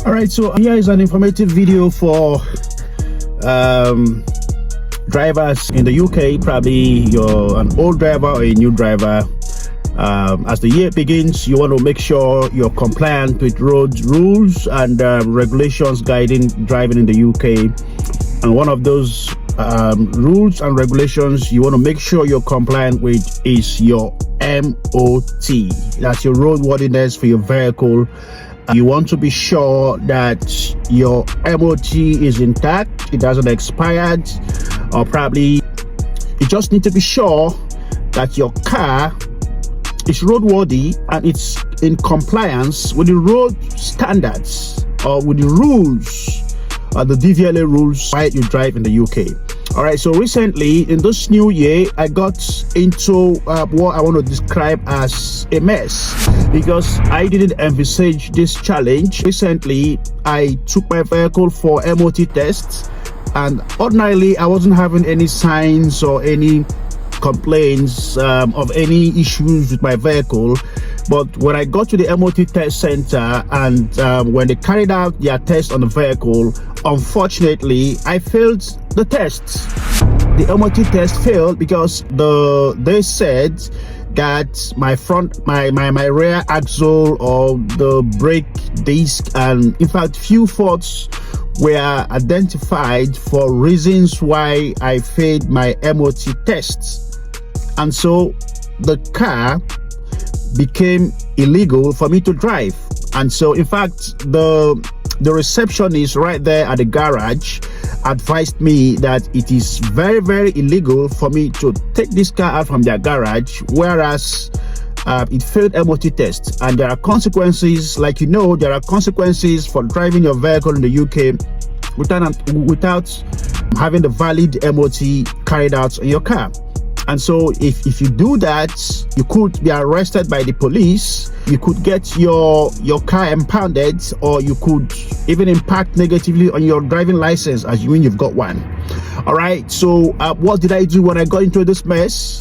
All right, so here is an informative video for drivers in the UK. Probably you're an old driver or a new driver. As the year begins, you want to make sure you're compliant with road rules and regulations guiding driving in the UK. And one of those rules and regulations you want to make sure you're compliant with is your MOT. That's your roadworthiness for your vehicle. You want to be sure that your MOT is intact, it hasn't expired, or probably you just need to be sure that your car is roadworthy and it's in compliance with the road standards or with the rules, the DVLA rules while you drive in the UK. All right, so recently in this new year, I got into what I want to describe as a mess because I didn't envisage this challenge. Recently, I took my vehicle for MOT tests, and ordinarily I wasn't having any signs or any complaints of any issues with my vehicle. But when I got to the MOT test center and when they carried out their test on the vehicle, unfortunately I failed the test. The MOT test failed because they said that my rear axle or the brake disc, and in fact few faults were identified for reasons why I failed my MOT tests. And so the car became illegal for me to drive. And so in fact the receptionist right there at the garage advised me that it is very, very illegal for me to take this car out from their garage, whereas it failed MOT test. And there are consequences, like there are consequences for driving your vehicle in the UK without having the valid MOT carried out on your car. And so if you do that, you could be arrested by the police, you could get your car impounded, or you could even impact negatively on your driving license as when you've got one. All right, so what did I do when I got into this mess?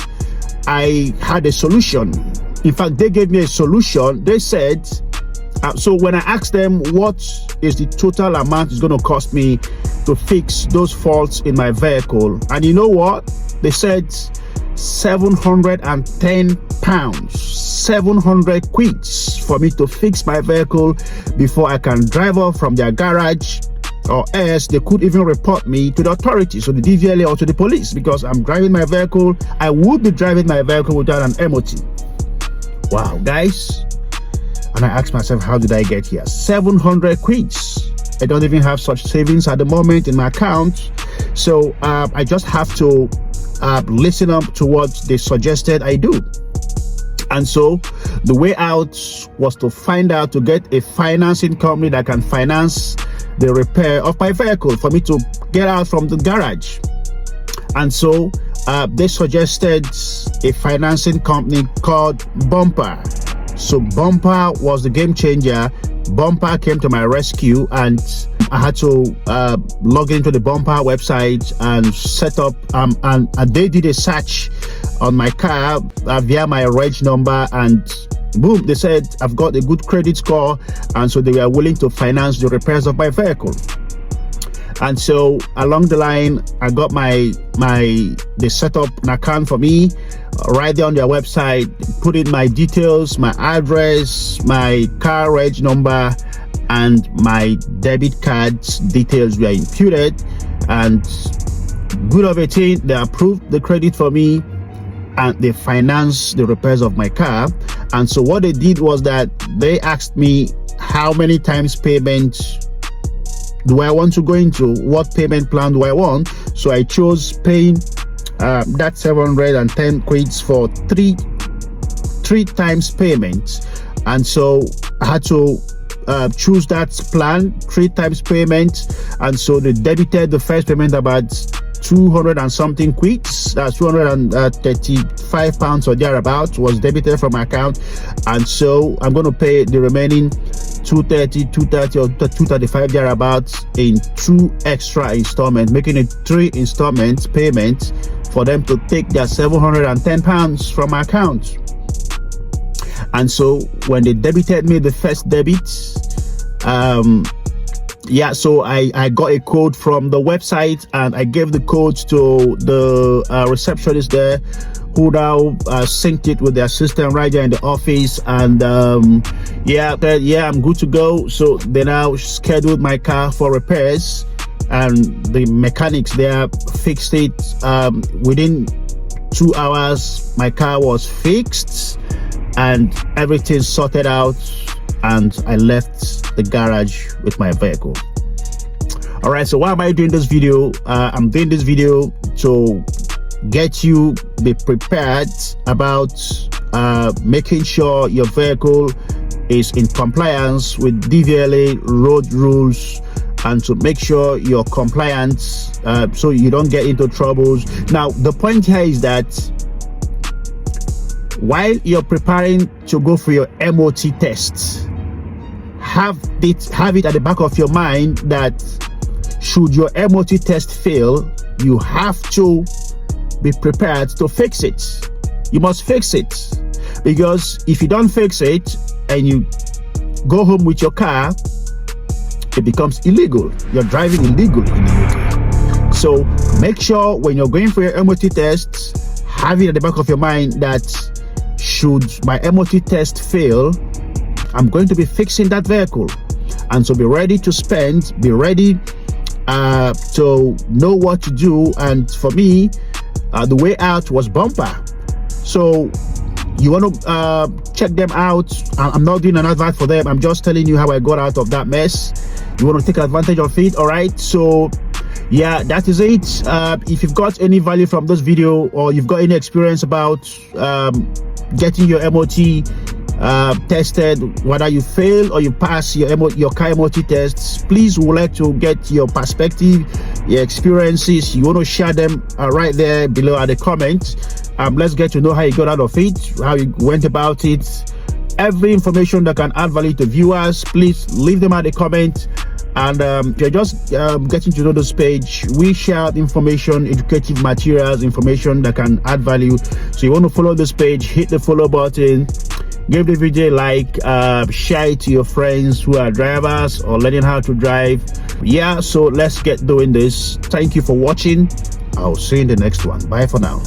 I had a solution. In fact, they gave me a solution. They said, so when I asked them what is the total amount it's going to cost me to fix those faults in my vehicle, and you know what? They said £710, 700 quids for me to fix my vehicle before I can drive off from their garage, or else they could even report me to the authorities, so the DVLA or to the police, because I'm driving my vehicle. I would be driving my vehicle without an MOT. Wow, guys. And I asked myself, how did I get here? 700 quids. I don't even have such savings at the moment in my account, so I just have to listen up to what they suggested I do. And so the way out was to get a financing company that can finance the repair of my vehicle for me to get out from the garage. And so they suggested a financing company called Bumper. So Bumper was the game changer. Bumper came to my rescue, and I had to log into the Bumper website and set up and they did a search on my car via my reg number, and boom, they said I've got a good credit score, and so they were willing to finance the repairs of my vehicle. And so along the line, I got they set up an account for me right there on their website, put in my details, my address, my car reg number, and my debit card's details were imputed, and good of a thing, they approved the credit for me and they financed the repairs of my car. And so what they did was that they asked me how many times payment do I want to go into, what payment plan do I want. So I chose paying that 710 quids for three times payment. And so I had to choose that plan, 3 times payment. And so they debited the first payment about 200 and something quids, that's 235 pounds or thereabouts was debited from my account. And so I'm going to pay the remaining 230 or 235 thereabouts in 2 extra installments, making it 3 installments payment for them to take their 710 pounds from my account. And so when they debited me the first debit, yeah, so I got a code from the website, and I gave the code to the receptionist there, who now synced it with their system right there in the office. And yeah, I'm good to go. So they now scheduled my car for repairs, and the mechanics there fixed it. Within 2 hours my car was fixed and everything sorted out, and I left the garage with my vehicle. All right, so why am I doing this video? I'm doing this video to get you be prepared about making sure your vehicle is in compliance with DVLA road rules, and to make sure you're compliant so you don't get into troubles. Now, the point here is that while you're preparing to go for your MOT tests, have it at the back of your mind that should your MOT test fail, you have to be prepared to fix it. You must fix it, because if you don't fix it and you go home with your car, it becomes illegal. You're driving illegally in the UK. So make sure when you're going for your MOT tests, have it at the back of your mind that should my MOT test fail, I'm going to be fixing that vehicle. And so be ready to spend, be ready to know what to do. And for me, the way out was bumper. So you want to check them out. I'm not doing an advert for them, I'm just telling you how I got out of that mess. You want to take advantage of it. All right, so yeah, that is it. If you've got any value from this video, or you've got any experience about getting your MOT tested, whether you fail or you pass your car MOT tests, please, would like to get your perspective, your experiences. You want to share them right there below at the comment. Let's get to know how you got out of it, how you went about it. Every information that can add value to viewers, please leave them at the comment. And if you're just getting to know this page, we share information, educative materials, information that can add value. So you want to follow this page, hit the follow button, give the video a like, share it to your friends who are drivers or learning how to drive. Yeah, so let's get doing this. Thank you for watching. I'll see you in the next one. Bye for now.